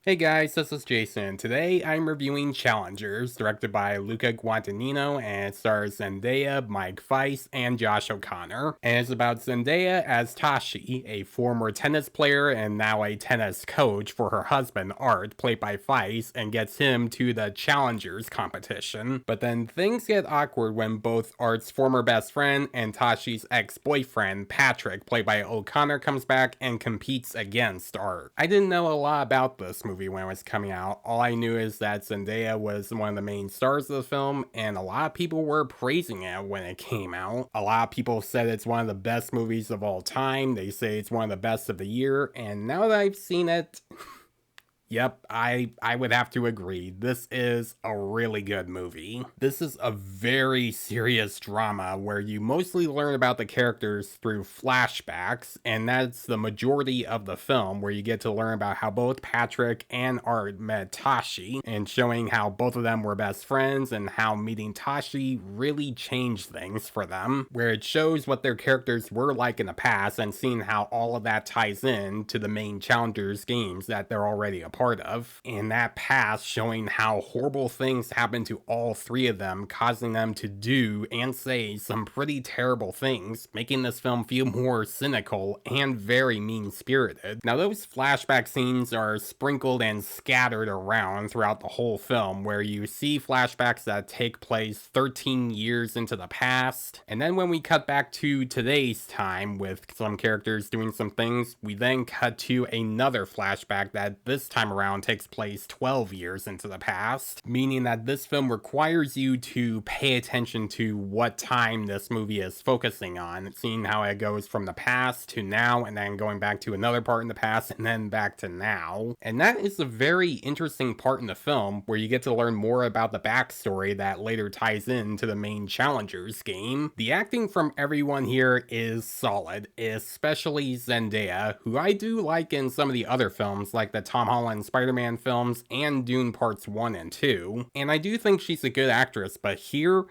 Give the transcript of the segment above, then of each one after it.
Hey guys, this is Jason. Today I'm reviewing Challengers, directed by Luca Guadagnino, and it stars Zendaya, Mike Weiss, and Josh O'Connor. And it's about Zendaya as Tashi, a former tennis player and now a tennis coach for her husband Art, played by Weiss, and gets him to the Challengers competition. But then things get awkward when both Art's former best friend and Tashi's ex-boyfriend, Patrick, played by O'Connor, comes back and competes against Art. I didn't know a lot about this movie when it was coming out. All I knew is that Zendaya was one of the main stars of the film, and a lot of people were praising it when it came out. A lot of people said it's one of the best movies of all time. They say it's one of the best of the year, and now that I've seen it, yep, I would have to agree. This is a really good movie. This is a very serious drama where you mostly learn about the characters through flashbacks, and that's the majority of the film, where you get to learn about how both Patrick and Art met Tashi, and showing how both of them were best friends and how meeting Tashi really changed things for them, where it shows what their characters were like in the past and seeing how all of that ties in to the main Challengers games that they're already a part of. In that past, showing how horrible things happened to all three of them, causing them to do and say some pretty terrible things, making this film feel more cynical and very mean-spirited. Now, those flashback scenes are sprinkled and scattered around throughout the whole film, where you see flashbacks that take place 13 years into the past, and then when we cut back to today's time with some characters doing some things, we then cut to another flashback that this time around takes place 12 years into the past, meaning that this film requires you to pay attention to what time this movie is focusing on, seeing how it goes from the past to now, and then going back to another part in the past, and then back to now. And that is a very interesting part in the film, where you get to learn more about the backstory that later ties into the main Challengers game. The acting from everyone here is solid, especially Zendaya, who I do like in some of the other films, like the Tom Holland Spider-Man films and Dune Parts 1 and 2. And I do think she's a good actress, but here,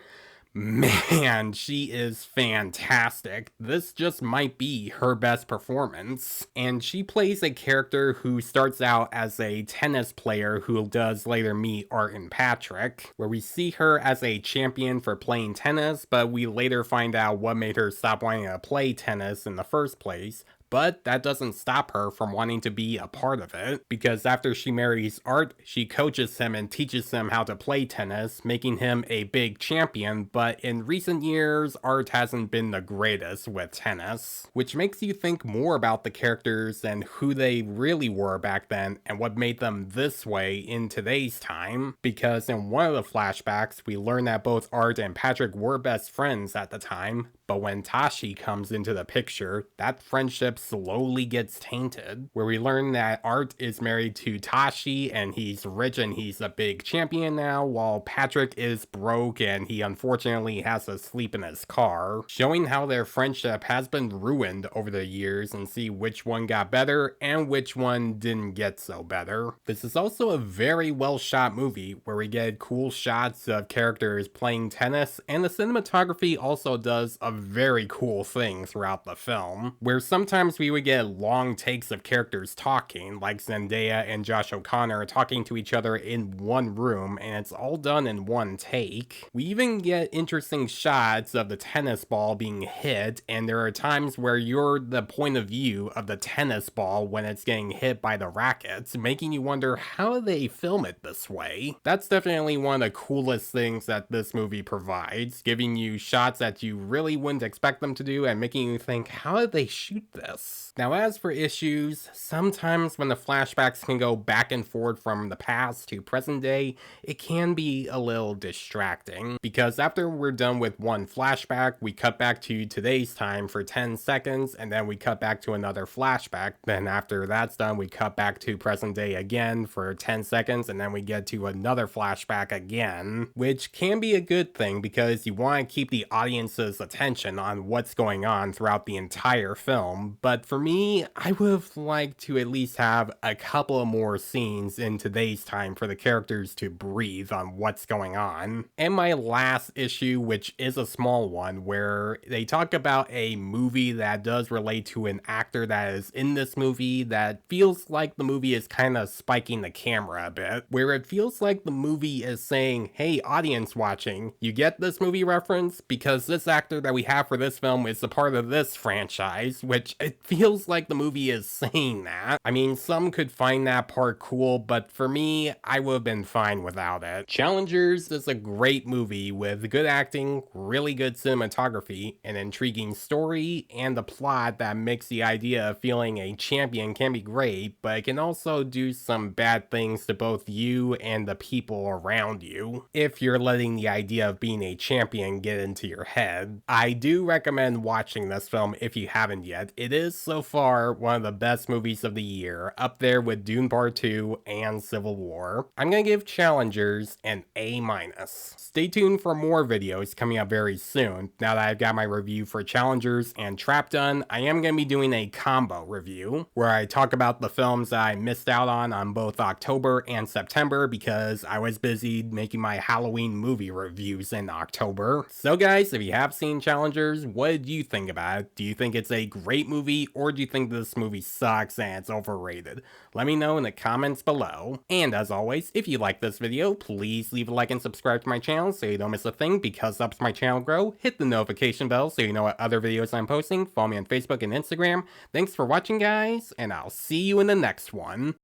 man, she is fantastic. This just might be her best performance. And she plays a character who starts out as a tennis player who does later meet Art and Patrick, where we see her as a champion for playing tennis, but we later find out what made her stop wanting to play tennis in the first place. But that doesn't stop her from wanting to be a part of it, because after she marries Art, she coaches him and teaches him how to play tennis, making him a big champion, but in recent years, Art hasn't been the greatest with tennis, which makes you think more about the characters and who they really were back then and what made them this way in today's time, because in one of the flashbacks, we learn that both Art and Patrick were best friends at the time, but when Tashi comes into the picture, that friendship slowly gets tainted, where we learn that Art is married to Tashi and he's rich and he's a big champion now, while Patrick is broke and he unfortunately has to sleep in his car, showing how their friendship has been ruined over the years and see which one got better and which one didn't get so better. This is also a very well shot movie where we get cool shots of characters playing tennis, and the cinematography also does a very cool thing throughout the film, where sometimes we would get long takes of characters talking, like Zendaya and Josh O'Connor talking to each other in one room, and it's all done in one take. We even get interesting shots of the tennis ball being hit, and there are times where you're the point of view of the tennis ball when it's getting hit by the rackets, making you wonder how they film it this way. That's definitely one of the coolest things that this movie provides, giving you shots that you really wouldn't expect them to do and making you think, how did they shoot this? Now, as for issues, sometimes when the flashbacks can go back and forth from the past to present day, it can be a little distracting, because after we're done with one flashback, we cut back to today's time for 10 seconds, and then we cut back to another flashback. Then after that's done, we cut back to present day again for 10 seconds, and then we get to another flashback again, which can be a good thing because you want to keep the audience's attention attention on what's going on throughout the entire film, but for me, I would have liked to at least have a couple of more scenes in today's time for the characters to breathe on what's going on. And my last issue, which is a small one, where they talk about a movie that does relate to an actor that is in this movie that feels like the movie is kind of spiking the camera a bit, where it feels like the movie is saying, hey, audience watching, you get this movie reference? Because this actor that we have for this film is a part of this franchise, which it feels like the movie is saying that. I mean, some could find that part cool, but for me, I would have been fine without it. Challengers is a great movie with good acting, really good cinematography, an intriguing story, and a plot that makes the idea of feeling a champion can be great, but it can also do some bad things to both you and the people around you if you're letting the idea of being a champion get into your head. I do recommend watching this film if you haven't yet. It is so far one of the best movies of the year, up there with Dune Part 2 and Civil War. I'm gonna give Challengers an A-. Stay tuned for more videos coming up very soon. Now that I've got my review for Challengers and Trap done, I am gonna be doing a combo review where I talk about the films that I missed out on both October and September because I was busy making my Halloween movie reviews in October. So guys, if you have seen Challengers, what do you think about it? Do you think it's a great movie, or do you think this movie sucks and it's overrated? Let me know in the comments below. And as always, if you like this video, please leave a like and subscribe to my channel so you don't miss a thing, because it helps my channel grow. Hit the notification bell so you know what other videos I'm posting. Follow me on Facebook and Instagram. Thanks for watching, guys, and I'll see you in the next one.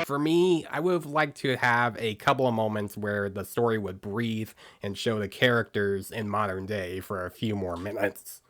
For me, I would have liked to have a couple of moments where the story would breathe and show the characters in modern day for a few more minutes.